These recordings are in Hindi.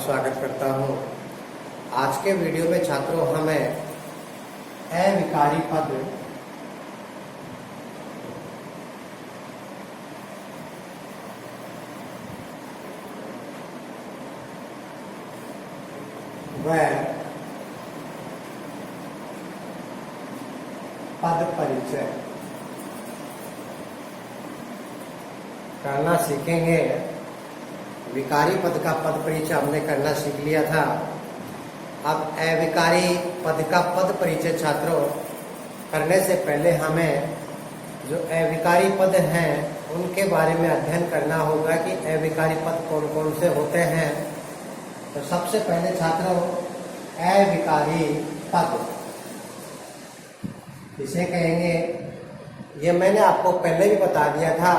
स्वागत करता हूं। आज के वीडियो में छात्रों हमें अविकारी पद व पद परिचय करना सीखेंगे। विकारी पद का पद परिचय हमने करना सीख लिया था। अब अविकारी पद का पद परिचय छात्रों करने से पहले हमें जो अविकारी पद हैं उनके बारे में अध्ययन करना होगा कि अविकारी पद कौन कौन से होते हैं। तो सबसे पहले छात्रों अविकारी पद इसे कहेंगे, ये मैंने आपको पहले भी बता दिया था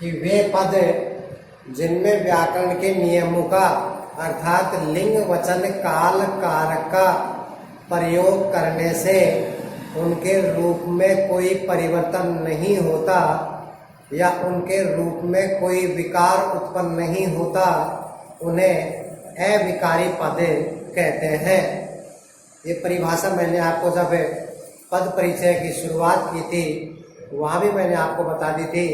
कि वे पद जिनमें व्याकरण के नियमों का अर्थात लिंग वचन काल कारक का प्रयोग करने से उनके रूप में कोई परिवर्तन नहीं होता या उनके रूप में कोई विकार उत्पन्न नहीं होता, उन्हें अविकारी पद कहते हैं। ये परिभाषा मैंने आपको जब पद परिचय की शुरुआत की थी वहाँ भी मैंने आपको बता दी थी।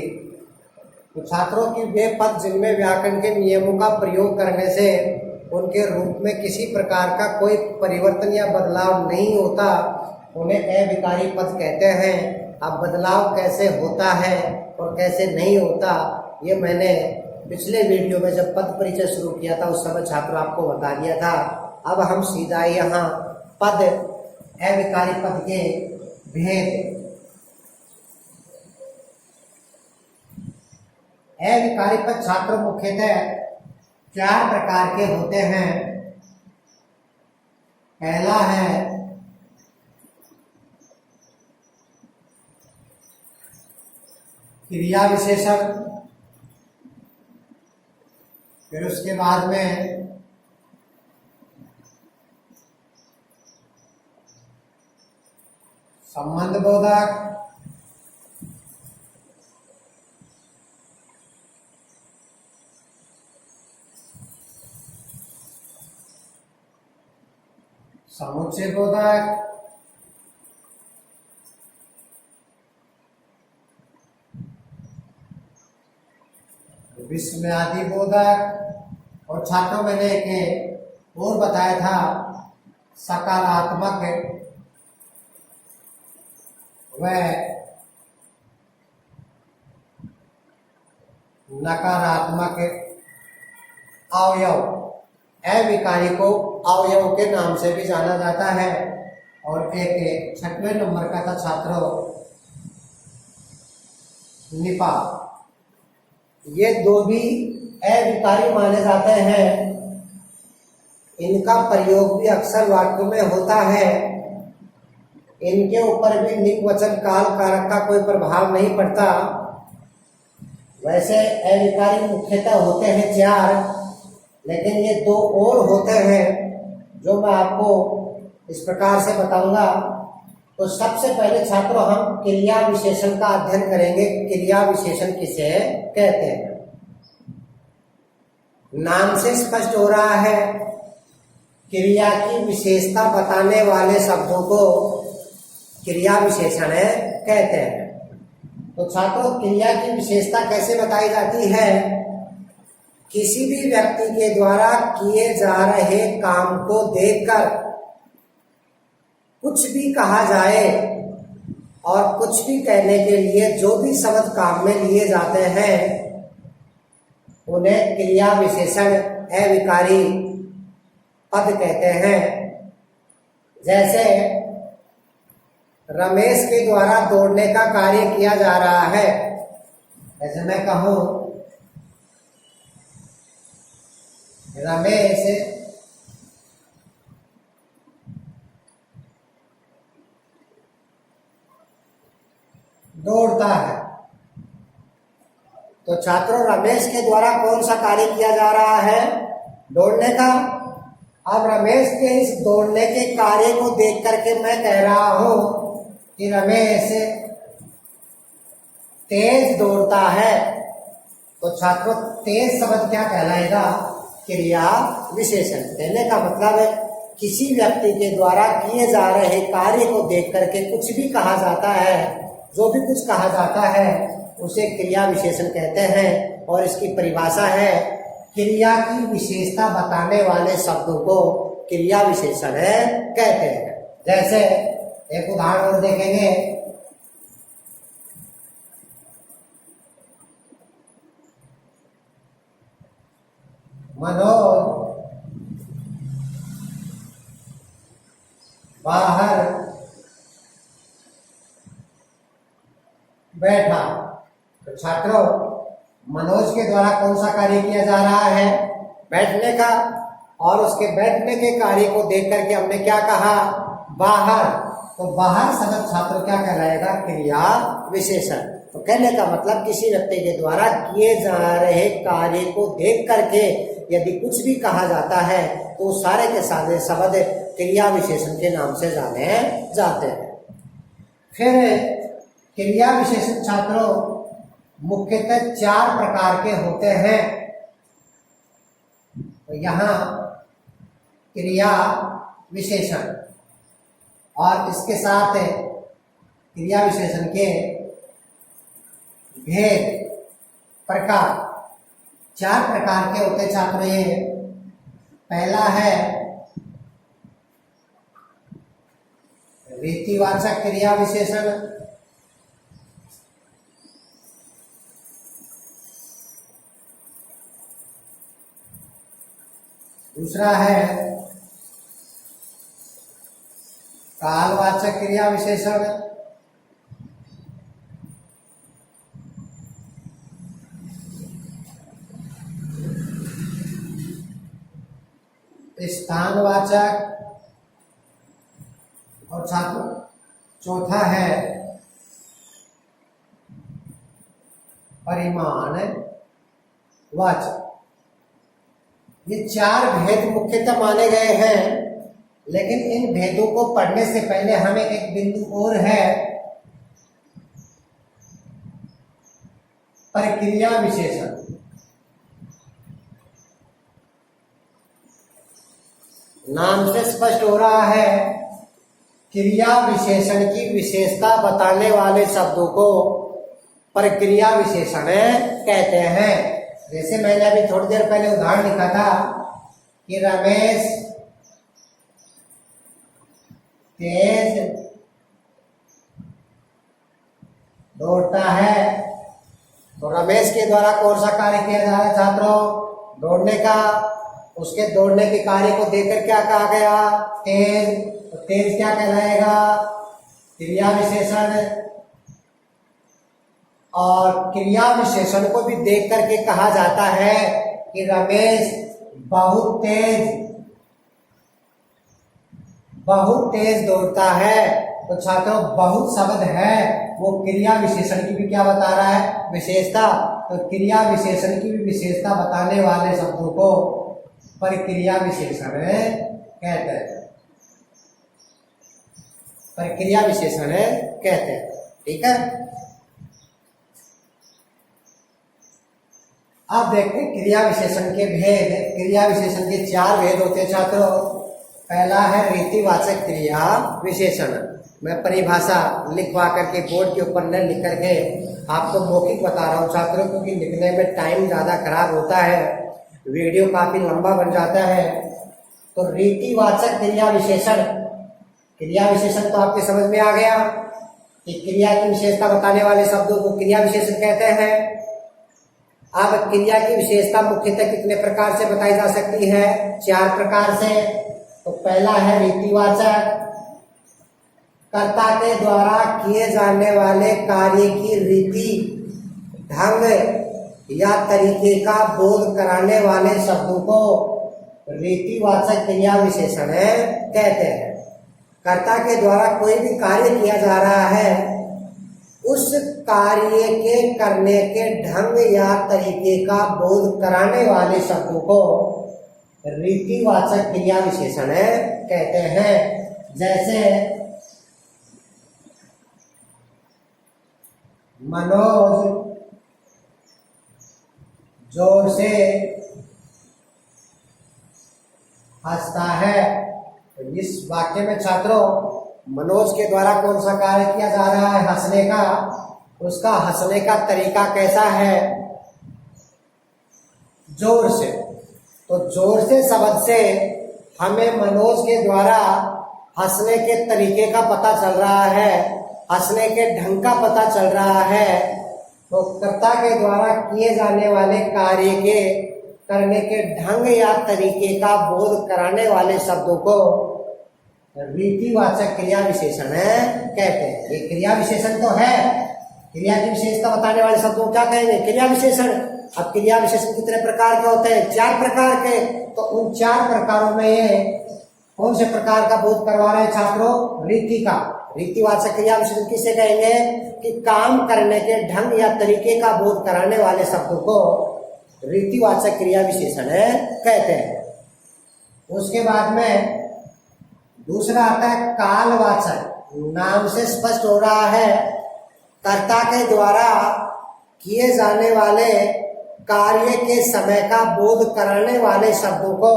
तो छात्रों की वे पद जिनमें व्याकरण के नियमों का प्रयोग करने से उनके रूप में किसी प्रकार का कोई परिवर्तन या बदलाव नहीं होता, उन्हें अविकारी पद कहते हैं। अब बदलाव कैसे होता है और कैसे नहीं होता ये मैंने पिछले वीडियो में जब पद परिचय शुरू किया था उस समय छात्रों आपको बता दिया था। अब हम सीधा यहाँ पद अविकारी पद के भेद। अविकारी पद छात्रों मुख्यतः 4 प्रकार के होते हैं। पहला है क्रिया विशेषण, फिर उसके बाद में संबंध बोधक, समुच्चय बोधक, विस्मयादि बोधक और छात्रों मैंने एक और बताया था सकारात्मक व नकारात्मक अवयव। अविकारी को अवयव के नाम से भी जाना जाता है। और एक 6वें नंबर का था छात्रों निपा। ये दो भी अविकारी माने जाते हैं। इनका प्रयोग भी अक्सर वाक्यों में होता है। इनके ऊपर भी लिंग वचन काल कारक का कोई प्रभाव नहीं पड़ता। वैसे अविकारी मुख्यतः होते हैं 4, लेकिन ये 2 और होते हैं जो मैं आपको इस प्रकार से बताऊंगा। तो सबसे पहले छात्रों हम क्रिया विशेषण का अध्ययन करेंगे। क्रिया विशेषण किसे कहते हैं? नाम से स्पष्ट हो रहा है, क्रिया की विशेषता बताने वाले शब्दों को क्रिया विशेषण कहते हैं। तो छात्रों क्रिया की विशेषता कैसे बताई जाती है? किसी भी व्यक्ति के द्वारा किए जा रहे काम को देखकर कुछ भी कहा जाए और कुछ भी कहने के लिए जो भी शब्द काम में लिए जाते हैं उन्हें क्रिया विशेषण अविकारी पद कहते हैं। जैसे रमेश के द्वारा दौड़ने का कार्य किया जा रहा है। जैसे मैं कहूं रमेश दौड़ता है, तो छात्रों रमेश के द्वारा कौन सा कार्य किया जा रहा है? दौड़ने का। अब रमेश के इस दौड़ने के कार्य को देख करके मैं कह रहा हूं कि रमेश तेज दौड़ता है। तो छात्रों तेज शब्द क्या कहलाएगा? क्रिया विशेषण। कहने का मतलब है किसी व्यक्ति के द्वारा किए जा रहे कार्य को देख करके कुछ भी कहा जाता है, जो भी कुछ कहा जाता है उसे क्रिया विशेषण कहते हैं। और इसकी परिभाषा है क्रिया की विशेषता बताने वाले शब्दों को क्रिया विशेषण कहते हैं। जैसे एक उदाहरण और देखेंगे, मनोज बाहर बैठा। तो छात्रों, मनोज के द्वारा कौन सा कार्य किया जा रहा है? बैठने का। और उसके बैठने के कार्य को देख करके हमने क्या कहा? बाहर। तो बाहर शब्द छात्रों क्या कहलाएगा? क्रिया विशेषण। तो कहने का मतलब किसी व्यक्ति के द्वारा किए जा रहे कार्य को देख करके यदि कुछ भी कहा जाता है तो सारे के सारे शब्द क्रिया विशेषण के नाम से जाने जाते हैं। फिर क्रिया विशेषण छात्रों मुख्यतः 4 प्रकार के होते हैं। तो यहाँ क्रिया विशेषण और इसके साथ क्रिया विशेषण के भेद प्रकार 4 प्रकार के होते छात्रों। ये पहला है रीतिवाचक क्रिया विशेषण, दूसरा है कालवाचक क्रिया विशेषण, स्थानवाचक और छात्र चौथा है परिमाण वाचक। ये 4 भेद मुख्यतः माने गए हैं, लेकिन इन भेदों को पढ़ने से पहले हमें एक बिंदु और है, प्रक्रिया विशेषण। नाम से स्पष्ट हो रहा है क्रिया विशेषण की विशेषता बताने वाले शब्दों को प्रक्रिया विशेषण कहते हैं। जैसे मैंने अभी थोड़ी देर पहले उदाहरण लिखा था कि रमेश तेज दौड़ता है। तो रमेश के द्वारा कौन सा कार्य किया जा रहा है छात्रों? दौड़ने का। उसके दौड़ने के कार्य को देखकर क्या कहा गया? तेज। तो तेज क्या कहलाएगा? क्रिया विशेषण। और क्रिया विशेषण को भी देख करके कहा जाता है कि रमेश बहुत तेज दौड़ता है। तो छात्रों, बहुत शब्द है वो क्रिया विशेषण की भी क्या बता रहा है? विशेषता। तो क्रिया विशेषण की भी विशेषता बताने वाले शब्दों को प्रक्रिया विशेषण कहते हैं। प्रक्रिया विशेषण कहते हैं। ठीक है। अब देखते हैं क्रिया विशेषण के भेद। क्रिया विशेषण के 4 भेद होते हैं छात्रों। पहला है रीतिवाचक क्रिया विशेषण। मैं परिभाषा लिखवा करके बोर्ड के ऊपर न लिख करके आपको मौखिक बता रहा हूँ छात्रों, क्योंकि लिखने में टाइम ज़्यादा खराब होता है, वीडियो काफी लंबा बन जाता है। तो रीतिवाचक क्रिया विशेषण, क्रिया विशेषण तो आपके समझ में आ गया कि क्रिया की विशेषता बताने वाले शब्दों को क्रिया विशेषण कहते हैं। अब क्रिया की विशेषता मुख्यतः कितने प्रकार से बताई जा सकती है? 4 प्रकार से। तो पहला है रीतिवाचक, कर्ता के द्वारा किए जाने वाले कार्य की रीति, ढंग या तरीके का बोध कराने वाले शब्दों को रीतिवाचक क्रिया विशेषण कहते हैं। कर्ता के द्वारा कोई भी कार्य किया जा रहा है, उस कार्य के करने के ढंग या तरीके का बोध कराने वाले शब्दों को रीतिवाचक क्रिया विशेषण कहते हैं। जैसे मनोज जोर से हंसता है। तो इस वाक्य में छात्रों मनोज के द्वारा कौन सा कार्य किया जा रहा है? हंसने का। उसका हंसने का तरीका कैसा है? जोर से। तो जोर से शब्द से हमें मनोज के द्वारा हंसने के तरीके का पता चल रहा है, हंसने के ढंग का पता चल रहा है। तो कर्ता के द्वारा किए जाने वाले कार्य के करने के ढंग या तरीके का बोध कराने वाले शब्दों को रीतिवाचक क्रिया विशेषण कहते हैं। ये क्रिया विशेषण तो है, क्रिया की विशेषता बताने वाले शब्दों को क्या कहेंगे? क्रिया विशेषण। अब क्रिया विशेषण कितने प्रकार के होते हैं? 4 प्रकार के। तो उन 4 प्रकारों में ये कौन से प्रकार का बोध करवा रहे हैं छात्रों? रीति का। रीतिवाचक क्रिया विशेषण किसे कहेंगे? कि काम करने के ढंग या तरीके का बोध कराने वाले शब्दों को रीतिवाचक क्रिया विशेषण कहते हैं। उसके बाद में दूसरा आता है कालवाचक। नाम से स्पष्ट हो रहा है कर्ता के द्वारा किए जाने वाले कार्य के समय का बोध कराने वाले शब्दों को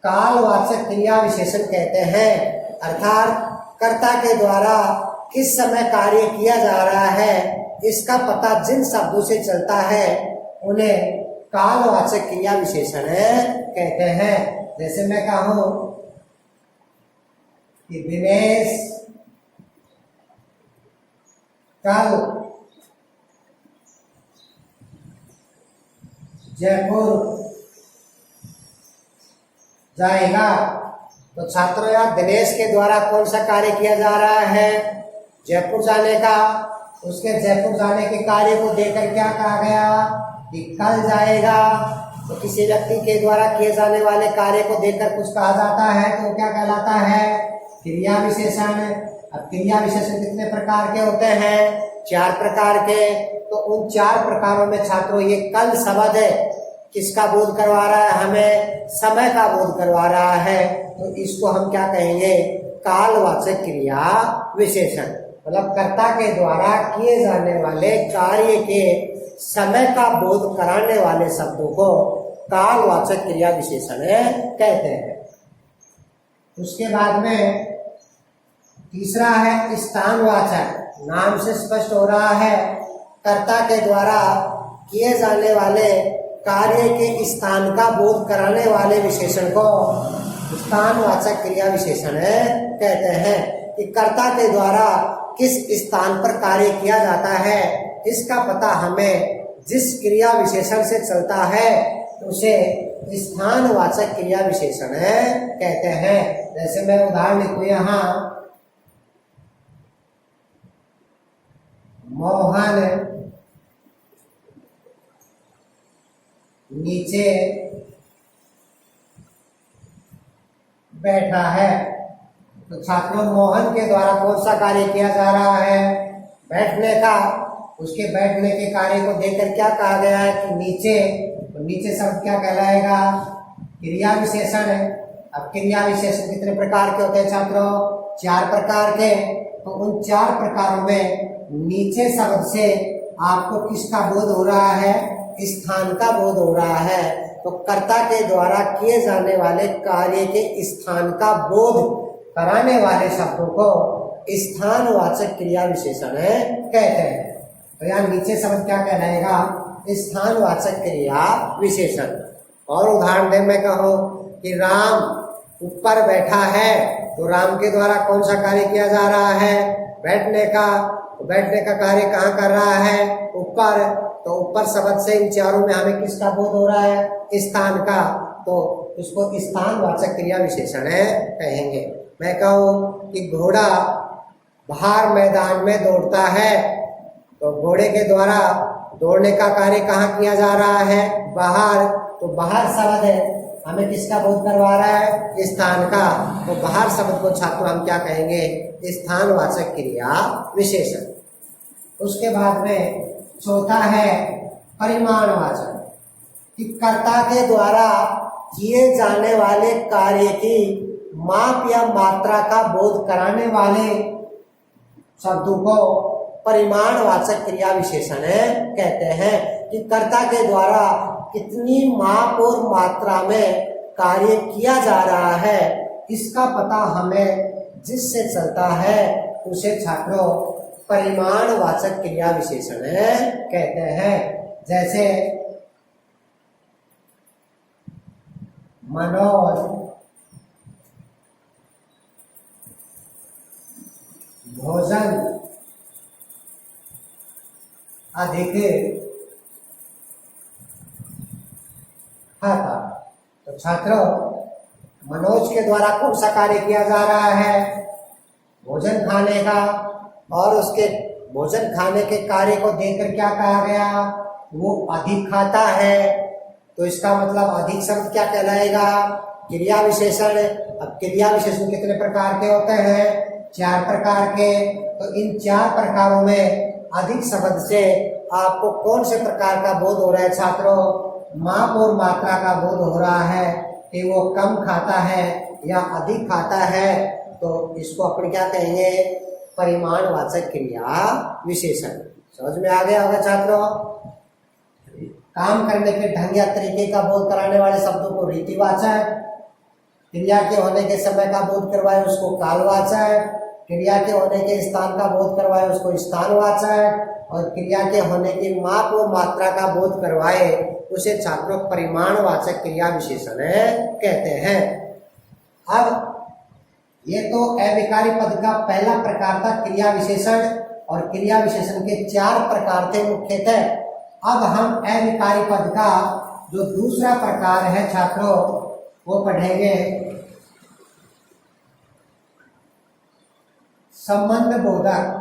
कालवाचक क्रिया विशेषण कहते हैं। अर्थात कर्ता के द्वारा किस समय कार्य किया जा रहा है इसका पता जिन शब्दों से चलता है उन्हें कालवाचक क्रिया विशेषण कहते हैं। जैसे मैं कहूं कि दिनेश कल जयपुर जाएगा। तो छात्रों यहाँ दिनेश के द्वारा कौन सा कार्य किया जा रहा है? जयपुर जाने का। उसके जयपुर जाने के कार्य को देखकर क्या कहा गया? कि कल जाएगा। तो किसी व्यक्ति के द्वारा किए जाने वाले कार्य को देखकर कुछ कहा जाता है तो क्या कहलाता है? क्रिया विशेषण। अब क्रिया विशेषण कितने प्रकार के होते हैं? 4 प्रकार के। तो उन 4 प्रकारों में छात्रों ये कल शब्द है किसका बोध करवा रहा है? हमें समय का बोध करवा रहा है। तो इसको हम क्या कहेंगे? कालवाचक क्रिया विशेषण। मतलब कर्ता के द्वारा किए जाने वाले कार्य के समय का बोध कराने वाले शब्दों को कालवाचक क्रिया विशेषण कहते हैं। उसके बाद में तीसरा है स्थानवाचक। नाम से स्पष्ट हो रहा है कर्ता के द्वारा किए जाने वाले कार्य के स्थान का बोध कराने वाले विशेषण को स्थानवाचक क्रिया विशेषण कहते हैं। कि कर्ता के द्वारा किस स्थान पर कार्य किया जाता है इसका पता हमें जिस क्रिया विशेषण से चलता है उसे स्थानवाचक क्रिया विशेषण कहते हैं। जैसे मैं उदाहरण लिखूं यहाँ, मोहन नीचे बैठा है। तो छात्रों मोहन के द्वारा कौन सा कार्य किया जा रहा है? बैठने का। उसके बैठने के कार्य को देखकर क्या कहा गया है? कि नीचे। तो नीचे शब्द क्या कहलाएगा? क्रिया विशेषण है। अब क्रिया विशेषण कितने प्रकार के होते हैं छात्रों? 4 प्रकार के। तो उन 4 प्रकारों में नीचे शब्द से आपको किसका बोध हो रहा है? स्थान का बोध हो रहा है। तो कर्ता के द्वारा किए जाने वाले कार्य के स्थान का बोध कराने वाले शब्दों को स्थानवाचक क्रिया विशेषण कहते हैं। तो यहाँ नीचे शब्द क्या कहलाएगा? स्थानवाचक क्रिया विशेषण। और उदाहरण दे मैं कहूँ कि राम ऊपर बैठा है। तो राम के द्वारा कौन सा कार्य किया जा रहा है? बैठने का। तो बैठने का कार्य कहाँ कर रहा है? ऊपर। तो ऊपर शब्द से इन चारों में हमें किसका बोध हो रहा है? स्थान का। तो इसको स्थानवाचक क्रिया विशेषण कहेंगे। मैं कहूँ कि घोड़ा बाहर मैदान में दौड़ता है। तो घोड़े के द्वारा दौड़ने का कार्य कहाँ किया जा रहा है? बाहर। तो बाहर शब्द है हमें किसका बोध करवा रहा है? स्थान का। तो बाहर शब्द को छात्रों हम क्या कहेंगे? स्थानवाचक क्रिया विशेषण। उसके बाद में चौथा है परिमाणवाचक। कि कर्ता के द्वारा किए जाने वाले कार्य की माप या मात्रा का बोध कराने वाले शब्दों को परिमाणवाचक क्रिया विशेषण कहते हैं। कि कर्ता के द्वारा कितनी माप और मात्रा में कार्य किया जा रहा है इसका पता हमें जिससे चलता है उसे छात्रों परिमाणवाचक क्रिया विशेषण कहते हैं। जैसे मनोज भोजन अधिक खाता। तो छात्रों मनोज के द्वारा कौन सा कार्य किया जा रहा है? भोजन खाने का, और उसके भोजन खाने के कार्य को देखकर क्या कहा गया? वो अधिक खाता है। तो इसका मतलब अधिक शब्द क्या कहलाएगा? क्रिया विशेषण। अब क्रिया विशेषण कितने प्रकार के होते हैं? 4 प्रकार के। तो इन 4 प्रकारों में अधिक शब्द से आपको कौन से प्रकार का बोध हो रहा है छात्रों? माप और मात्रा का बोध हो रहा है कि वो कम खाता है या अधिक खाता है। तो इसको अपन क्या कहेंगे? परिमाणवाचक क्रिया विशेषण। समझ में आ गया होगा छात्रों? काम करने के ढंग या तरीके का बोध कराने वाले शब्दों को रीतिवाचक, क्रिया के होने के समय का बोध करवाए उसको कालवाचक, क्रिया के होने के स्थान का बोध करवाए उसको स्थानवाचक, और क्रिया के होने की माप और मात्रा का बोध करवाए उसे छात्रों परिमाणवाचक क्रिया विशेषण कहते हैं। अब ये तो अविकारी पद का पहला प्रकार था क्रिया विशेषण, और क्रिया विशेषण के 4 प्रकार थे मुख्यतः। अब हम अविकारी पद का जो दूसरा प्रकार है छात्रों वो पढ़ेंगे संबंध बोधक।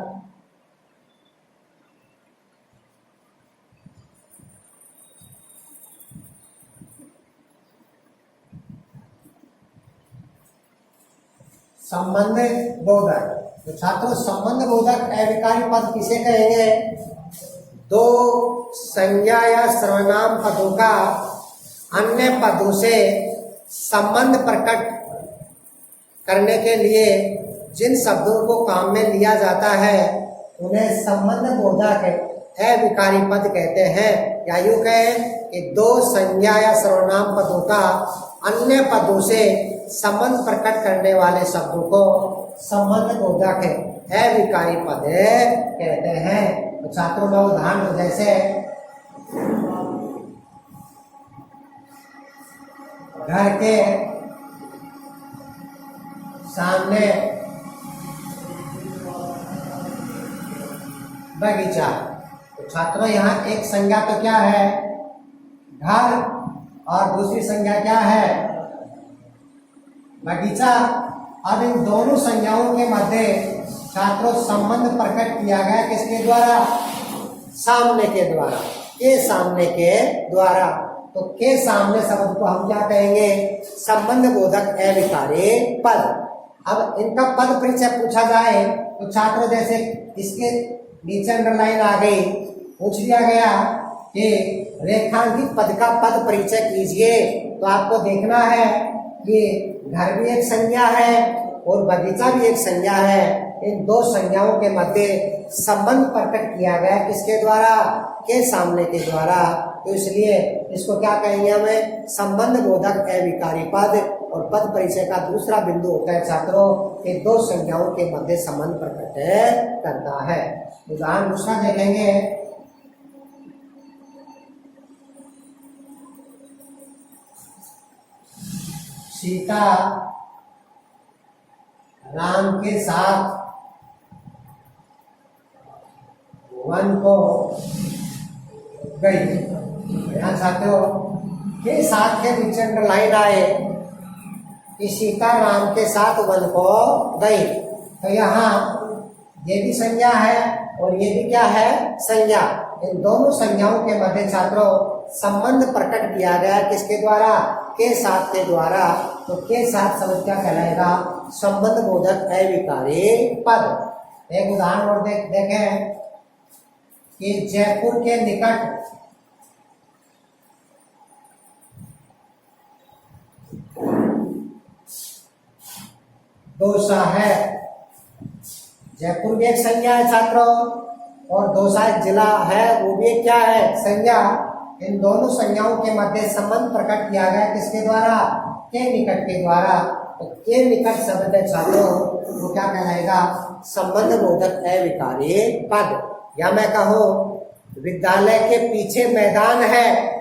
संबंध बोधक। तो छात्रों संबंध बोधक अविकारी पद किसे कहेंगे? 2 संज्ञा या सर्वनाम पदों का अन्य पदों से संबंध प्रकट करने के लिए जिन शब्दों को काम में लिया जाता है उन्हें संबंध बोधक अविकारी पद कहते हैं। या यूं कहें कि 2 संज्ञा या सर्वनाम पदों का अन्य पदों से संबंध प्रकट करने वाले शब्दों को संबंध बोधक अविकारी पद कहते हैं। तो छात्रों का उदाहरण जैसे घर के सामने बगीचा। तो छात्रों यहाँ एक संज्ञा तो क्या है? घर, और दूसरी संज्ञा क्या है? बगीचा। अब इन दोनों संज्ञाओं के मध्य छात्रों संबंध प्रकट किया गया किसके द्वारा? सामने के द्वारा, के सामने के द्वारा। तो के सामने शब्द को हम क्या कहेंगे? संबंध बोधक अविकारी पद। अब इनका पद परिचय पूछा जाए तो छात्रों जैसे इसके नीचे अंडरलाइन आ गई, पूछ लिया गया कि रेखांकित पद का पद परिचय कीजिए। तो आपको देखना है कि घर भी एक संज्ञा है और बगीचा भी एक संज्ञा है। इन 2 संज्ञाओं के मध्य संबंध प्रकट किया गया किसके द्वारा? के सामने के द्वारा। तो इसलिए इसको क्या कहेंगे हमें? संबंध बोधक अविकारी पद। और पद परिचय का दूसरा बिंदु होता है छात्रों कि 2 संज्ञाओं के मध्य संबंध प्रकट करता है। उदाहरण दूसरा देखेंगे। सीता राम के साथ वन को गई। यहाँ छात्रों के साथ के बीच अंडरलाइन आए कि सीता राम के साथ वन को गई। तो यहाँ ये भी संज्ञा है और ये भी क्या है? संज्ञा। इन दोनों संज्ञाओं के मध्य छात्रों संबंध प्रकट किया गया किसके द्वारा? के साथ के द्वारा। तो के साथ शब्द क्या कहलाएगा? संबंध बोधक अविकारी पद। एक उदाहरण और देखें कि जयपुर के निकट दौसा है। जयपुर भी एक संज्ञा है छात्रों, और दौसा एक जिला है, वो भी एक क्या है? संज्ञा। इन दोनों संज्ञाओं के मध्य संबंध प्रकट किया गया किसके द्वारा? के निकट के द्वारा, तो के निकट शब्द है छात्रों वो क्या कहलाएगा? संबंध बोधक अविकारी पद। या मैं कहूँ विद्यालय के पीछे मैदान है,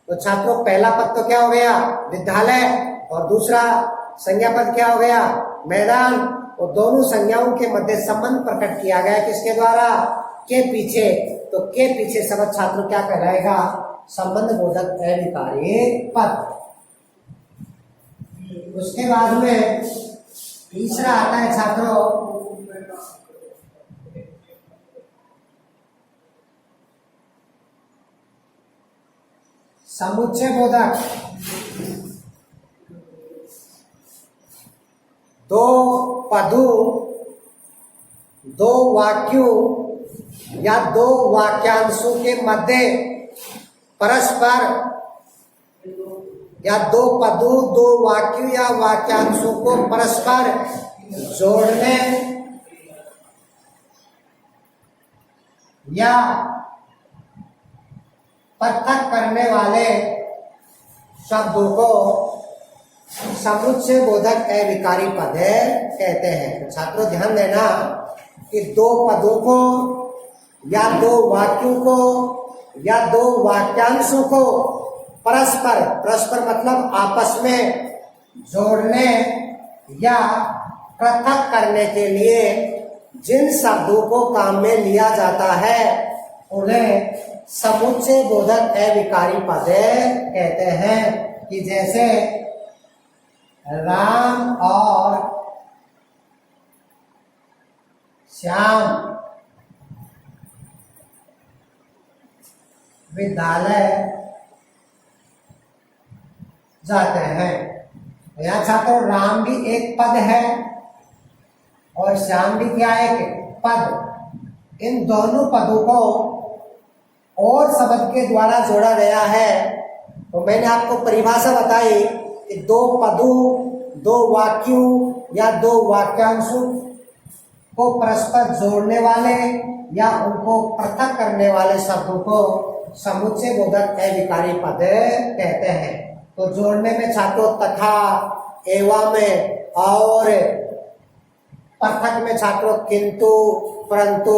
तो छात्रों पहला पद तो क्या हो गया? विद्यालय, और दूसरा संज्ञा पद क्या हो गया? मैदान। और दोनों संज्ञाओं के मध्य संबंध प्रकट किया गया किसके द्वारा? के पीछे। तो के पीछे शब्द छात्रों क्या कहलाएगा? संबंध बोधक अविकारी पद। उसके बाद में तीसरा आता है छात्रों समुच्चय बोधक। दो पदों, दो वाक्यों या दो वाक्यांशों के मध्य परस्पर, या दो पदों, दो वाक्यों या वाक्यांशों को परस्पर जोड़ने या पृथक करने वाले शब्दों को समुच्चय बोधक अविकारी पद कहते हैं। छात्रों ध्यान देना कि दो पदों को या दो वाक्यों को या दो वाक्यांशों को परस्पर, परस्पर मतलब आपस में जोड़ने या पृथक करने के लिए जिन शब्दों को काम में लिया जाता है उन्हें समुच्चय बोधक अविकारी पद कहते हैं। कि जैसे राम और श्याम विद्यालय जाते हैं। यहाँ छात्रों राम भी एक पद है और श्याम भी क्या एक पद। इन दोनों पदों को और शब्द के द्वारा जोड़ा गया है। तो मैंने आपको परिभाषा बताई कि दो पदों, दो वाक्यों या दो वाक्यांशों को परस्पर जोड़ने वाले या उनको पृथक करने वाले शब्दों को समुच्चय बोधक अविकारी पद कहते हैं। तो जोड़ने में छात्रों तथा, एवं में, और, पृथक में छात्रों किंतु, परंतु,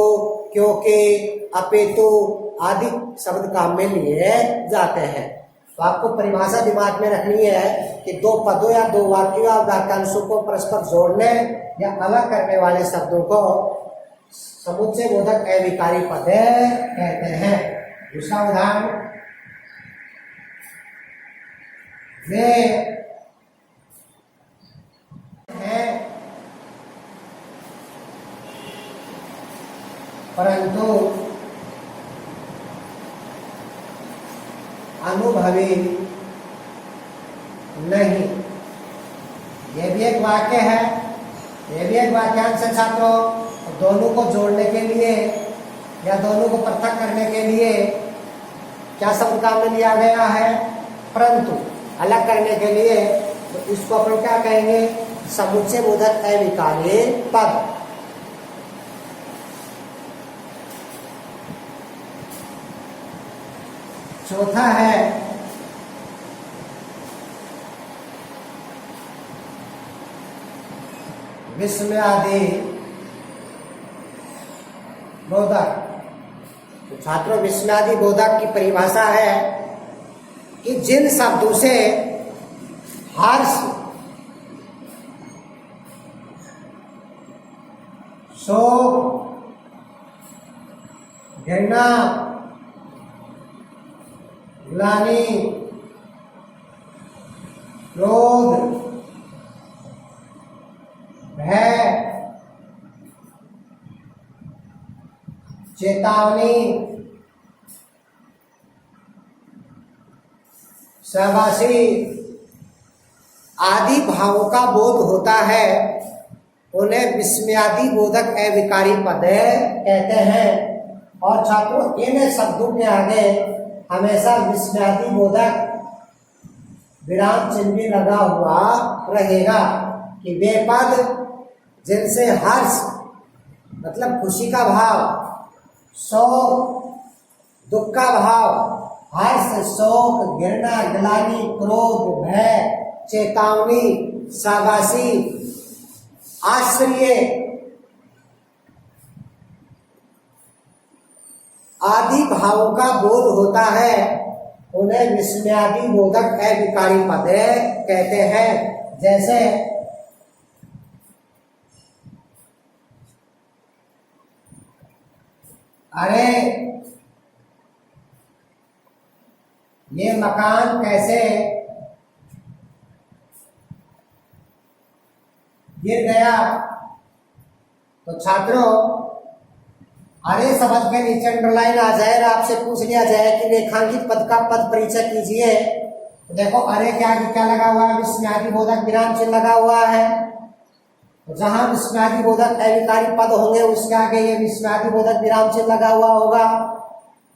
क्योंकि, अपितु आदि शब्द काम में लिए जाते हैं। तो आपको परिभाषा दिमाग में रखनी है कि दो पदों या दो वाक्यों या वाक्यांशों को परस्पर जोड़ने या अलग करने वाले शब्दों को समुच्चय बोधक अविकारी पद कहते हैं। दूसरा उदाहरण, वे हैं परंतु अनुभवी नहीं। ये भी एक वाक्य है, ये भी एक वाक्यांश है छात्रों। दोनों को जोड़ने के लिए या दोनों को पृथक करने के लिए क्या शब्द काम में लिया गया है? परंतु। अलग करने के लिए तो इसको अपन क्या कहेंगे? समुच्चय बोधक अविकारी पद। चौथा है विस्मयादि बोधक। तो छात्रों विस्मयादि बोधक की परिभाषा है कि जिन शब्दों से हर्ष, शोक, घृणा, ग्लानि, क्रोध, भय, चेतावनी, शाबाशी आदि भावों का बोध होता है, उन्हें विस्मयादि बोधक अविकारी पद कहते हैं। और छात्रों इन शब्दों के आगे हमेशा विस्मयादि बोधक विराम चिन्ह भी लगा हुआ रहेगा कि वे पद जिनसे हर्ष मतलब खुशी का भाव, शोक दुख का भाव, हर्ष, शोक, घृणा, ग्लानि, क्रोध, भय चेतावनी, शाबाशी, आश्चर्य आदि भावों का बोध होता है, उन्हें विस्मयादि बोधक अविकारी पद कहते हैं। जैसे अरे ये मकान कैसे गिर गया। तो छात्रों, अरे शब्द के नीचे अंडरलाइन आ जाए और आपसे पूछ लिया जाए कि रेखांकित पद का पद परिचय कीजिए, तो देखो अरे क्या क्या लगा हुआ है, विस्मयादि बोधक विराम चिन्ह लगा हुआ है। तो जहां विस्मयादि बोधक अविकारी पद होंगे उसके आगे ये विस्मयादि बोधक विराम चिन्ह लगा हुआ होगा।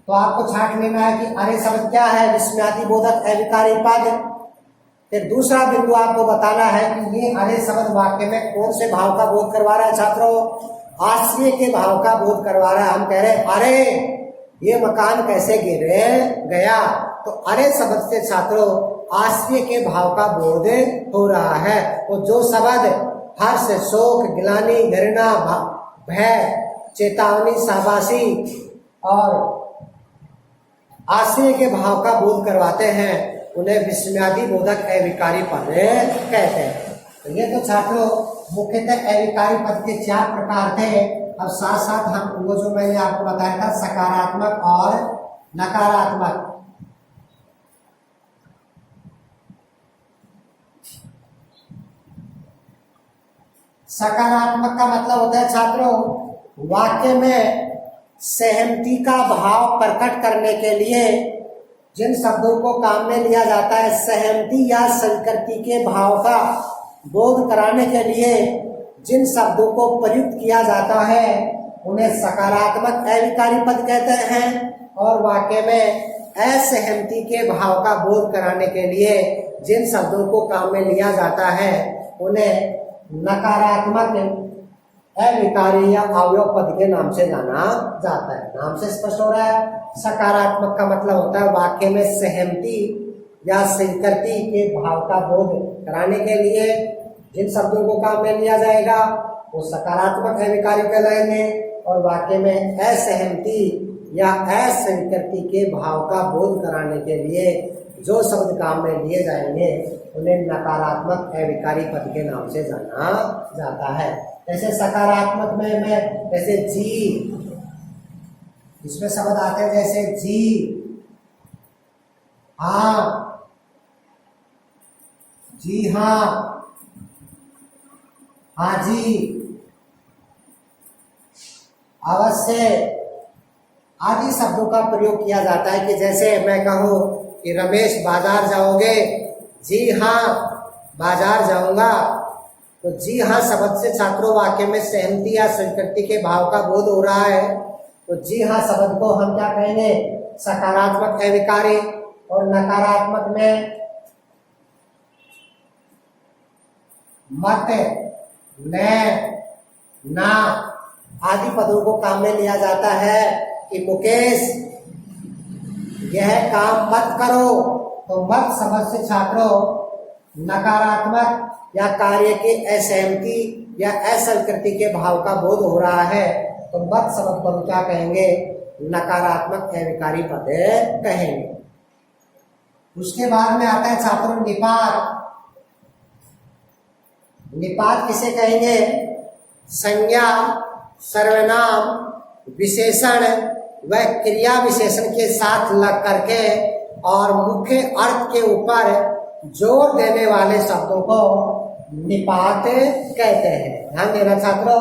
तो आपको छांट लेना है कि अरे शब्द क्या है, विस्मयादि बोधक अविकारी पद। फिर दूसरा बिंदु आपको बताना है कि ये अरे शब्द वाक्य में कौन से भाव का बोध करवा रहा है छात्रों, आश्चर्य के भाव का बोध करवा रहा है। हम कह रहे हैं अरे ये मकान कैसे गिर गया, तो अरे शब्द से छात्रों आश्चर्य के भाव का बोध हो रहा है। तो जो शब्द हर्ष, शोक, गिलानी, घृणा, भय, चेतावनी, शाबाशी और आश्चर्य के भाव का बोध करवाते हैं, उन्हें विस्मयादि बोधक अविकारी पद कहते हैं। तो ये तो छात्रों मुख्यतः अविकारी पद के 4 प्रकार थे। अब साथ साथ हम वो जो मैंने आपको बताया था सकारात्मक और नकारात्मक। सकारात्मक का मतलब होता है छात्रों वाक्य में सहमति का भाव प्रकट करने के लिए जिन शब्दों को काम में लिया जाता है, सहमति या स्वीकृति के भाव का बोध कराने के लिए जिन शब्दों को प्रयुक्त किया जाता है उन्हें सकारात्मक अविकारी पद कहते हैं। और वाक्य में असहमति के भाव का बोध कराने के लिए जिन शब्दों को काम में लिया जाता है उन्हें नकारात्मक अविकारी या अवयव पद के नाम से जाना जाता है। नाम से स्पष्ट हो रहा है। सकारात्मक का मतलब होता है वाक्य में सहमति या स्वीकृति के भाव का बोध कराने के लिए जिन शब्दों को काम में लिया जाएगा वो सकारात्मक अविकारी कहलाएंगे, और वाक्य में असहमति या अस्वीकृति के भाव का बोध कराने के लिए जो शब्द काम में लिए जाएंगे उन्हें नकारात्मक अविकारी पद के नाम से जाना जाता है। जैसे सकारात्मक में जैसे जी, इसमें शब्द आते हैं जैसे जी, हाँ, जी हाँ, हाँ जी, अवश्य आदि शब्दों का प्रयोग किया जाता है। कि जैसे मैं कहूं कि रमेश बाजार जाओगे, जी हाँ बाजार जाऊंगा, तो जी हाँ शब्द से छात्रों वाक्य में सहमति या स्वीकृति के भाव का बोध हो रहा है। तो जी हाँ शब्द को हम क्या कहेंगे, सकारात्मक अविकारी, और नकारात्मक में मत, न, ना आदि पदों को काम में लिया जाता है। कि मुकेश यह काम मत करो, तो मत शब्द से छात्रों नकारात्मक या कार्य के असहमति या अस्वीकृति के भाव का बोध हो रहा है, तो मत शब्द को हम क्या कहेंगे, नकारात्मक अविकारी पद कहेंगे। उसके बाद में आता है छात्रों निपात। निपात किसे कहेंगे, संज्ञा, सर्वनाम, विशेषण व क्रिया विशेषण के साथ लग करके और मुख्य अर्थ के ऊपर जोर देने वाले शब्दों को निपात कहते हैं। ध्यान देना छात्रों,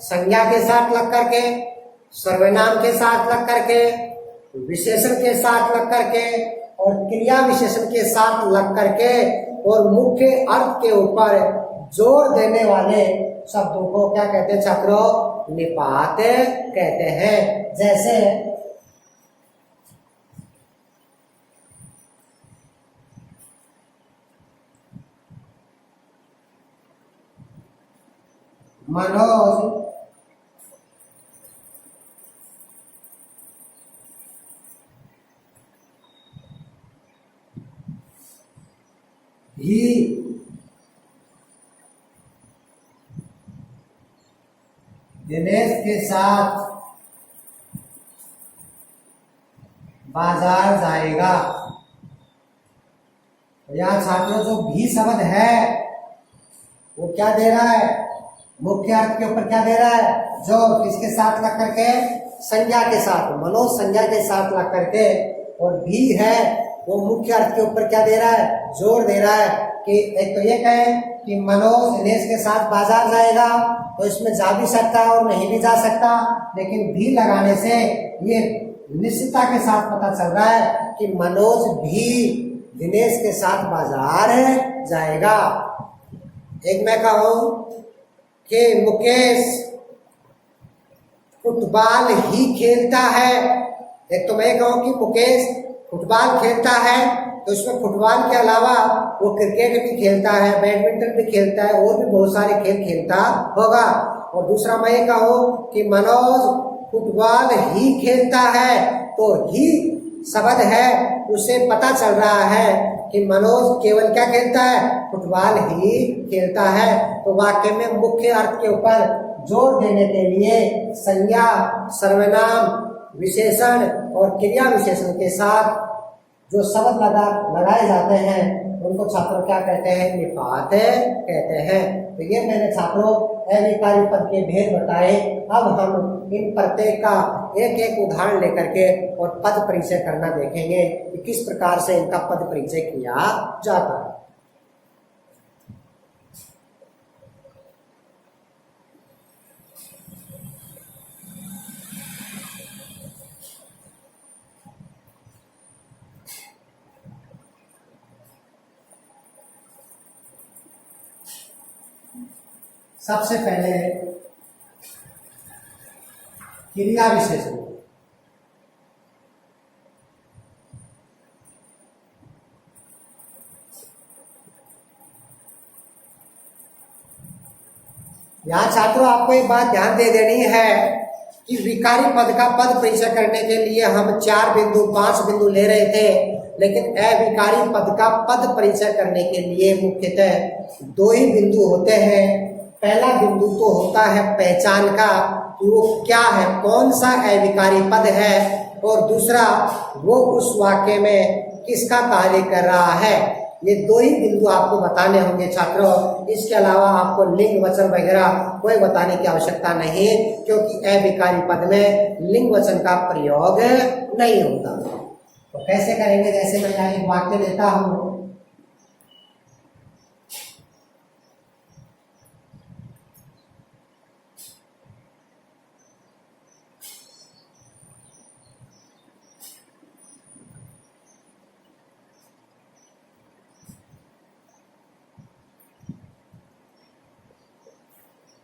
संज्ञा के साथ लग करके, सर्वनाम के साथ लग करके, विशेषण के साथ लग करके और क्रिया विशेषण के साथ लग करके और मुख्य अर्थ के ऊपर जोर देने वाले शब्दों को क्या कहते हैं छात्रों, निपात कहते हैं। जैसे मनोज ही दिनेश के साथ बाजार जाएगा। यहाँ छात्रों जो भी शब्द है वो क्या दे रहा है, मुख्य अर्थ के ऊपर क्या दे रहा है, जो किसके साथ लग करके, संज्ञा के साथ, मनोज संज्ञा के साथ लग करके, और भी है वो मुख्य अर्थ के ऊपर क्या दे रहा है, जोर दे रहा है कि एक तो ये कहे कि मनोज दिनेश के साथ बाजार जाएगा, तो इसमें जा भी सकता है और नहीं भी जा सकता, लेकिन भी लगाने से ये निश्चितता के साथ पता चल रहा है कि मनोज भी दिनेश के साथ बाजार जाएगा। एक मैं कहूं कि मुकेश फुटबॉल ही खेलता है, एक तो मैं कहूं कि मुकेश फुटबॉल खेलता है, तो इसमें फुटबॉल के अलावा वो क्रिकेट भी खेलता है, बैडमिंटन भी खेलता है, और भी बहुत सारे खेल खेलता होगा। और दूसरा मैं ये कहूं कि मनोज फुटबॉल ही खेलता है, तो ही शब्द है, उसे पता चल रहा है कि मनोज केवल क्या खेलता है, फुटबॉल ही खेलता है। तो वाक्य में मुख्य अर्थ के ऊपर जोर देने के लिए संज्ञा, सर्वनाम, विशेषण और क्रिया विशेषण के साथ जो शब्द लगाए जाते हैं उनको छात्र क्या कहते हैं, निपात कहते हैं। तो ये मैंने छात्रों अविकारी पद के भेद बताए। अब हम इन प्रत्येक का एक एक उदाहरण लेकर के और पद परिचय करना देखेंगे कि किस प्रकार से इनका पद परिचय किया जाता है। सबसे पहले क्रिया विशेषण। यहाँ छात्रों आपको एक बात ध्यान दे देनी है कि विकारी पद का पद परिचय करने के लिए हम 4 बिंदु 5 बिंदु ले रहे थे, लेकिन अविकारी पद का पद परिचय करने के लिए मुख्यतः 2 ही बिंदु होते हैं। पहला बिंदु तो होता है पहचान का कि वो क्या है, कौन सा अविकारी पद है, और दूसरा वो उस वाक्य में किसका कार्य कर रहा है। ये 2 ही बिंदु आपको बताने होंगे छात्रों। इसके अलावा आपको लिंग वचन वगैरह कोई बताने की आवश्यकता नहीं, क्योंकि अविकारी पद में लिंग वचन का प्रयोग नहीं होता। तो कैसे करेंगे, जैसे मैं यहाँ एक वाक्य लेता हूँ,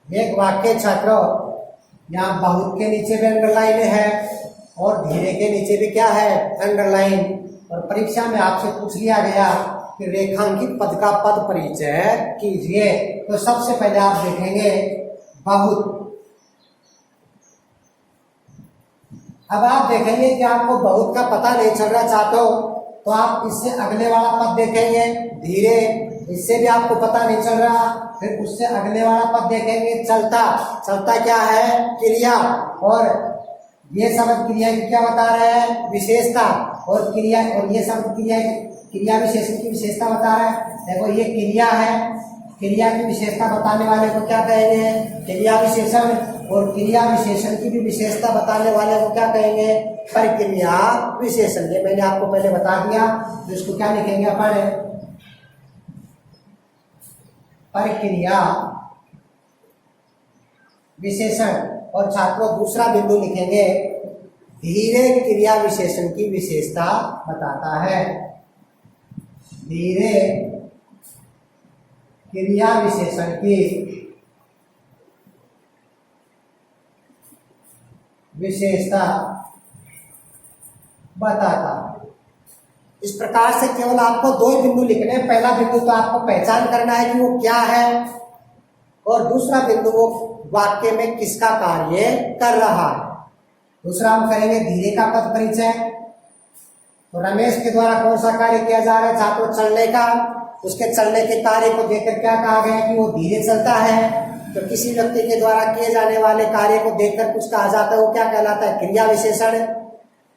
एक वाक्य छात्रों यहाँ बहुत के नीचे भी अंडरलाइन है और धीरे के नीचे भी क्या है, अंडरलाइन। और परीक्षा में आपसे पूछ लिया गया कि रेखांकित पद का पद परिचय कीजिए, तो सबसे पहले आप देखेंगे बहुत। अब आप देखेंगे कि आपको बहुत का पता नहीं चल रहा चाहते हो, तो आप इससे अगले वाला पद देखेंगे धीरे, इससे भी आपको पता नहीं चल रहा, फिर उससे अगले वाला पद देखेंगे चलता। चलता क्या है, क्रिया, और ये शब्द क्रिया की क्या बता रहे हैं, विशेषता, और क्रिया, और ये शब्द क्रिया विशेषण की विशेषता बता रहा है। देखो ये क्रिया है, क्रिया की विशेषता बताने वाले को क्या कहेंगे, क्रिया विशेषण, और क्रिया विशेषण की भी विशेषता बताने वाले को क्या कहेंगे, प्रक्रिया विशेषण। ये मैंने आपको पहले बता दिया, तो इसको क्या लिखेंगे अपन, प्रक्रिया विशेषण। और छात्रों दूसरा बिंदु लिखेंगे धीरे क्रिया विशेषण की विशेषता बताता है। धीरे क्रिया विशेषण की विशेषता बताता है। इस प्रकार से केवल आपको 2 बिंदु लिखने हैं। पहला बिंदु तो आपको पहचान करना है कि वो क्या है, और दूसरा बिंदु वो वाक्य में किसका कार्य कर रहा है। दूसरा हम करेंगे धीरे का पद परिचय। तो रमेश के द्वारा कौन सा कार्य किया जा रहा है छात्रों, चलने का। उसके चलने के कार्य को देखकर क्या कहा गया कि वो धीरे चलता है। तो किसी व्यक्ति के द्वारा किए जाने वाले कार्य को देखकर कुछ कहा जाता है, वो क्या कहलाता है? क्रिया विशेषण।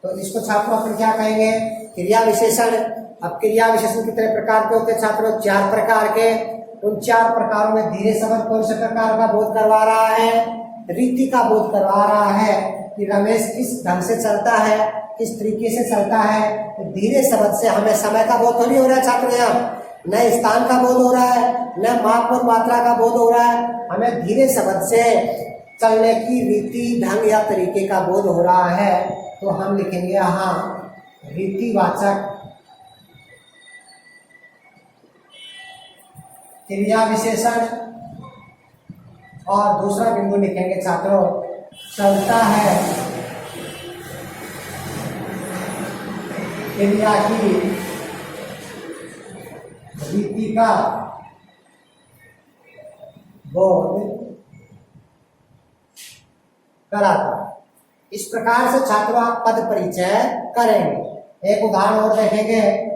तो इसको छात्रों अपन क्या कहेंगे? क्रिया विशेषण। अब क्रिया विशेषण कितने प्रकार के होते हैं छात्रों? 4 प्रकार के। उन 4 प्रकारों में धीरे शब्द कौन से प्रकार का बोध करवा रहा है? रीति का बोध करवा रहा है कि रमेश किस ढंग से चलता है, किस तरीके से चलता है। तो धीरे शब्द से हमें समय का बोध थोड़ी हो रहा है छात्रों, यहाँ न स्थान का बोध हो रहा है, न माप और मात्रा का बोध हो रहा है, हमें धीरे शब्द से चलने की रीति, ढंग या तरीके का बोध हो रहा है। तो हम लिखेंगे यहाँ रीतिवाचक क्रिया विशेषण। और दूसरा बिंदु लिखेंगे छात्रों, चलता है क्रिया की रीति का बोध कराता। इस प्रकार से छात्रों आप पद परिचय करेंगे। एक उदाहरण और देखेंगे।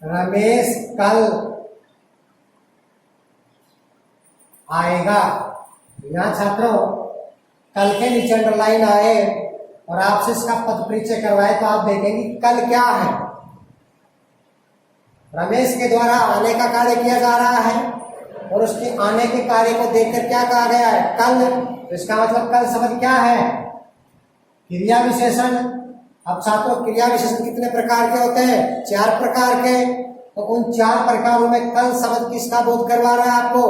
रमेश कल आएगा। यहाँ छात्रों कल के नीचे अंडरलाइन आए और आपसे इसका पद परिचय करवाए तो आप देखेंगे कल क्या है? रमेश के द्वारा आने का कार्य किया जा रहा है और उसके आने के कार्य को देखकर क्या कहा गया है? कल। तो इसका मतलब कल शब्द क्या है? क्रिया विशेषण। अब छात्रों क्रिया विशेषण कितने प्रकार के होते हैं? 4 प्रकार के। तो उन 4 प्रकारों में कल शब्द किसका बोध करवा रहा है आपको?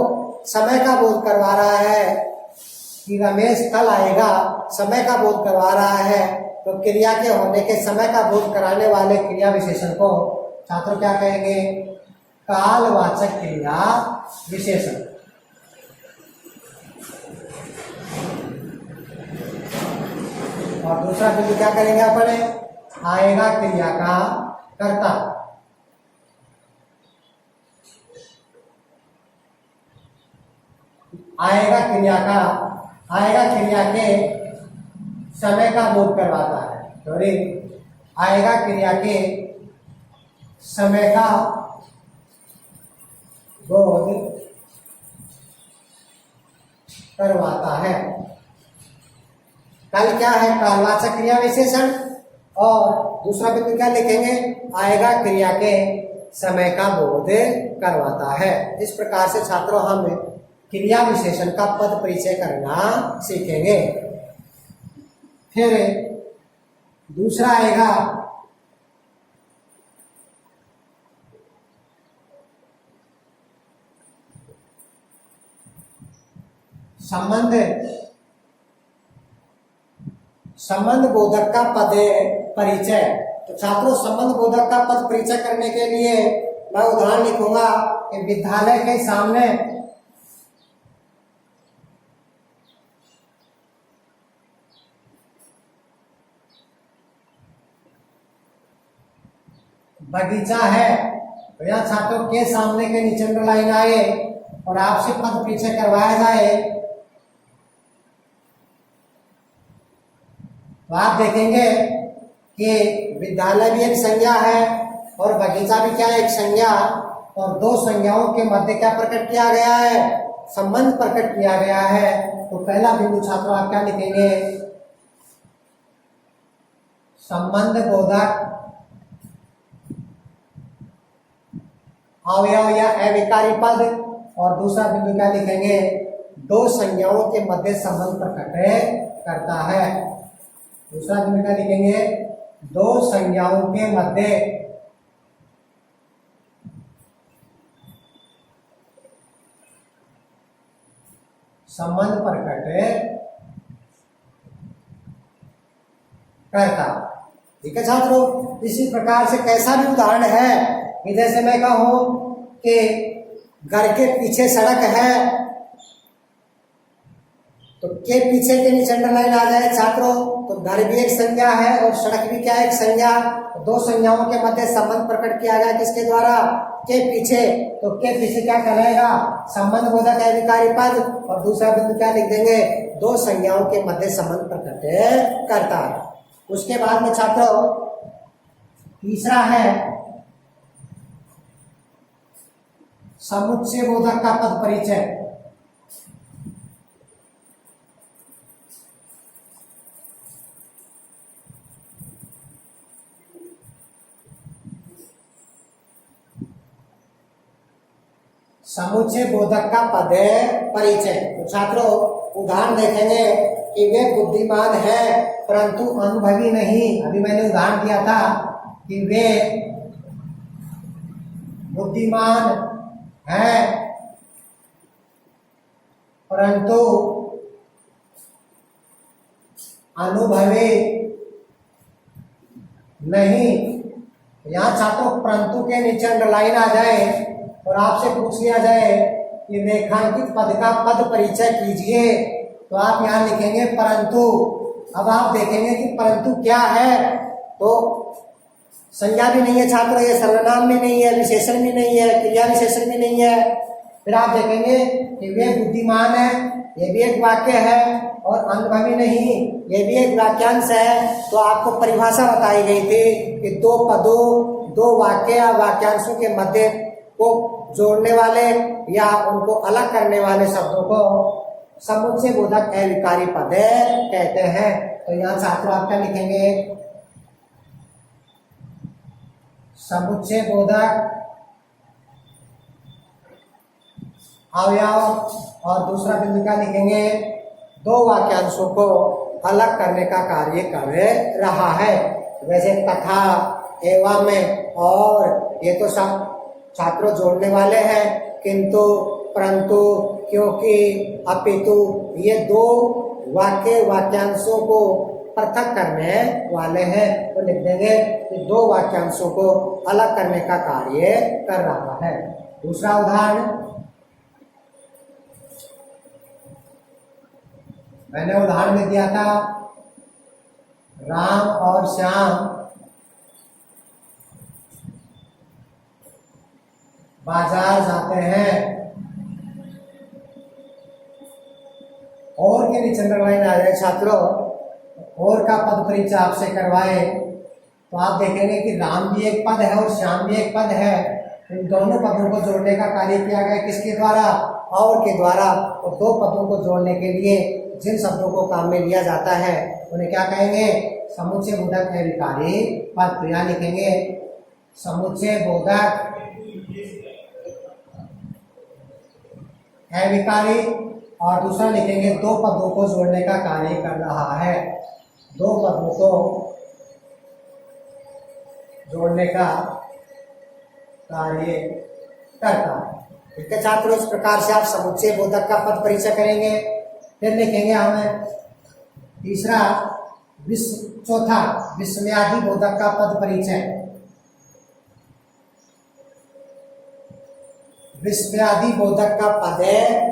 समय का बोध करवा रहा है कि रमेश कल आएगा, समय का बोध करवा रहा है। तो क्रिया के होने के समय का बोध कराने वाले क्रिया विशेषण को छात्रों क्या कहेंगे? कालवाचक क्रिया विशेषण। और दूसरा बिंदु क्या करेंगे अपने? आएगा क्रिया का कर्ता। आएगा क्रिया के समय का बोध करवाता है। सॉरी, आएगा क्रिया के समय का बोध करवाता है। कल क्या है? कालवाचक क्रिया विशेषण। और दूसरा बिंदु क्या लिखेंगे? आएगा क्रिया के समय का बोध करवाता है। इस प्रकार से छात्रों हम क्रिया विशेषण का पद परिचय करना सीखेंगे। फिर दूसरा आएगा संबंध बोधक का पद परिचय। तो छात्रों संबंध बोधक का पद परिचय करने के लिए मैं उदाहरण लिखूंगा कि विद्यालय के सामने बगीचा है। तो यहाँ छात्रों के सामने के नीचे अंडरलाइन आए और आपसे पद परिचय करवाया जाए तो आप देखेंगे कि विद्यालय भी एक संज्ञा है और बगीचा भी क्या है? एक संज्ञा। और 2 संज्ञाओं के मध्य क्या प्रकट किया गया है? संबंध प्रकट किया गया है। तो पहला बिंदु छात्रों आप क्या लिखेंगे? संबंध बोधक अवयव या अविकारी पद। और दूसरा बिंदु क्या लिखेंगे? 2 संज्ञाओं के मध्य संबंध प्रकट करता है। दूसरा बिंदु क्या लिखेंगे? 2 संज्ञाओं के मध्य संबंध प्रकट करता। ठीक है छात्रों, इसी प्रकार से कैसा भी उदाहरण है कि जैसे मैं कहूं कि घर के पीछे सड़क है तो के पीछे के नीचे अंडरलाइन आ जाए छात्रों, तो घर भी एक संज्ञा है और सड़क भी क्या है, एक संज्ञा। दो संज्ञाओं के मध्य संबंध प्रकट किया गया किसके द्वारा, के पीछे। तो के पीछे क्या कहलाएगा, संबंध बोधक अभिकारी पद। और दूसरा बिंदु क्या लिख देंगे, दो संज्ञाओं के मध्य संबंध प्रकट करता है। उसके बाद में छात्रों तीसरा है समुच्चय बोधक का पद परिचय। समुच्चय बोधक का पद परिचय। तो छात्रों उदाहरण देखेंगे कि वे बुद्धिमान है परंतु अनुभवी नहीं। अभी मैंने उदाहरण दिया था कि वे बुद्धिमान है परंतु अनुभवी नहीं। यहाँ छात्रों परंतु के नीचे अंडरलाइन आ जाए और आपसे पूछ लिया जाए कि रेखांकित पद का पद परिचय कीजिए, तो आप यहाँ लिखेंगे परंतु। अब आप देखेंगे कि परंतु क्या है, तो संज्ञा भी नहीं है छात्रों, ये सर्वनाम भी नहीं है, विशेषण भी नहीं है, क्रिया विशेषण भी नहीं है। फिर आप देखेंगे कि वे बुद्धिमान है, ये भी एक वाक्य है, और अनुभवी नहीं, ये भी एक वाक्यांश है। तो आपको परिभाषा बताई गई थी कि दो पदों, दो वाक्य या वाक्यांशों के मध्य को जोड़ने वाले या उनको अलग करने वाले शब्दों को समुच्चय बोधक अविकारी पद कहते हैं। तो यहाँ छात्र आप क्या लिखेंगे, समुच्चय बोधक अवयव। और दूसरा बिंदु क्या लिखेंगे, दो वाक्यांशों को अलग करने का कार्य कर रहा है। वैसे तथा, एवं में और ये तो सब छात्रों जोड़ने वाले हैं, किंतु, परंतु, क्योंकि, अपितु, ये दो वाक्य वाक्यांशों को पृथक करने वाले हैं। तो लिख देंगे कि दो वाक्यांशों को अलग करने का कार्य कर रहा है। दूसरा उदाहरण मैंने उदाहरण में दिया था, राम और श्याम बाजार जाते हैं। और के नीचे अंडरलाइन आ जाए छात्रों, और का पद परिचय आपसे करवाए तो आप देखेंगे कि राम भी एक पद है और श्याम भी एक पद है। इन दोनों पदों को जोड़ने का कार्य किया गया किसके द्वारा, और के द्वारा। और दो पदों को जोड़ने के लिए जिन शब्दों को काम में लिया जाता है उन्हें क्या कहेंगे, समुच्चय बोधक अविकारी पद। तो यहाँ लिखेंगे समुच्चय बोधक अविकारी, और दूसरा लिखेंगे दो पदों को जोड़ने का कार्य कर रहा है। दो पदों को जोड़ने का कार्य करता है। ठीक है छात्रों, इस प्रकार से आप समुच्चय बोधक का पद परिचय करेंगे। फिर लिखेंगे हमें तीसरा चौथा विस्मयादि बोधक का पद परिचय। विस्मयादि बोधक का पद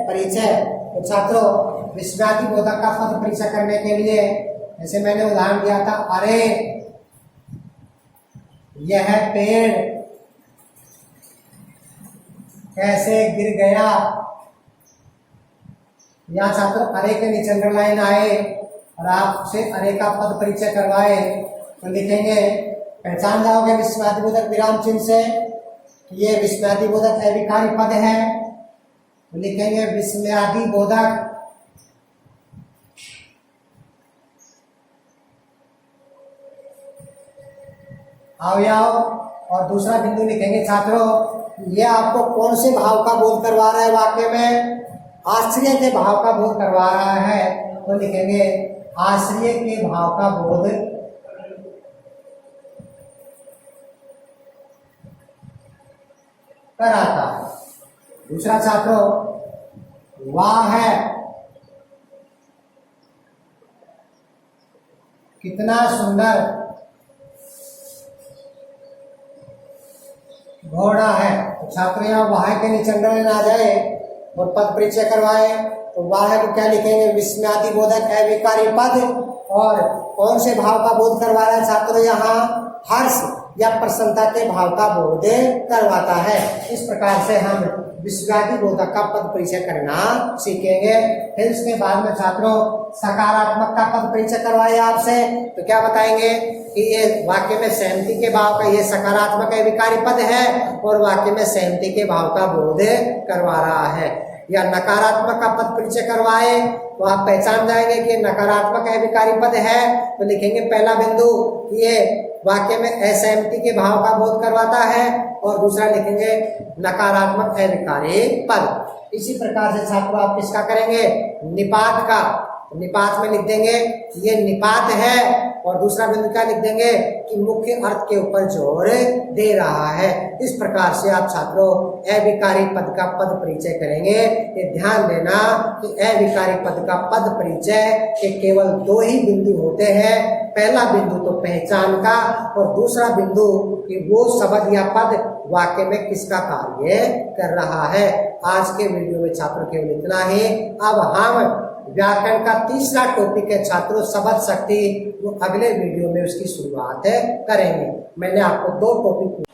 परिचय। तो छात्रों विस्मयादि बोधक का पद परिचय करने के लिए जैसे मैंने उदाहरण दिया था, अरे यह पेड़ कैसे गिर गया। यहाँ छात्रों अरे के नीचे अंडरलाइन आए और आपसे अरे का पद परिचय करवाए तो लिखेंगे, पहचान जाओगे विस्मयादि बोधक विराम चिन्ह से ये विस्मयादि बोधक अविकारी पद है। तो लिखेंगे विस्मयादि बोधक अवयव। और दूसरा बिंदु लिखेंगे छात्रों, ये आपको कौन से भाव का बोध करवा रहा है वाक्य में, आश्रय के भाव का बोध करवा रहा है। तो लिखेंगे आश्रय के भाव का बोध कराता है। दूसरा छात्रों वाह है कितना सुंदर घोड़ा है। तो छात्र यहाँ वाह के नीचे अंडरलाइन आ जाए और पद परिचय करवाए तो वाह को क्या लिखेंगे, विस्मयादि बोधक अविकारी पद। और कौन से भाव का बोध करवा रहा है छात्रों, यहाँ हर्ष या प्रसन्नता के भाव का बोध करवाता है। इस प्रकार से हम विस्मयादि बोधक का पद परिचय करना सीखेंगे। फिर उसके बाद में छात्रों सकारात्मक का पद परिचय करवाए आपसे, तो क्या बताएंगे कि ये वाक्य में सहमति के भाव का, ये सकारात्मक अविकारी पद है और वाक्य में सहमति के भाव का बोध करवा रहा है। या नकारात्मक का पद परिचय करवाए तो आप पहचान जाएंगे कि नकारात्मक अविकारी पद है, तो लिखेंगे पहला बिंदु कि ये वाक्य में असहमति के भाव का बोध करवाता है, और दूसरा लिखेंगे नकारात्मक अविकारी पद। इसी प्रकार से छात्रों आप किसका करेंगे, निपात का। निपात में लिख देंगे ये निपात है, और दूसरा बिंदु क्या लिख देंगे कि मुख्य अर्थ के ऊपर जोर दे रहा है। इस प्रकार से आप छात्रों अविकारी पद का पद परिचय करेंगे। ये ध्यान देना कि अविकारी पद का पद परिचय के केवल दो ही बिंदु होते हैं। पहला बिंदु तो पहचान का, और दूसरा बिंदु कि वो शब्द या पद वाक्य में किसका कार्य कर रहा है। आज के वीडियो में छात्रों केवल इतना ही। अब हम व्याकरण का तीसरा टॉपिक है छात्रों शब्द शक्ति, वो अगले वीडियो में उसकी शुरुआत करेंगे। मैंने आपको दो टॉपिक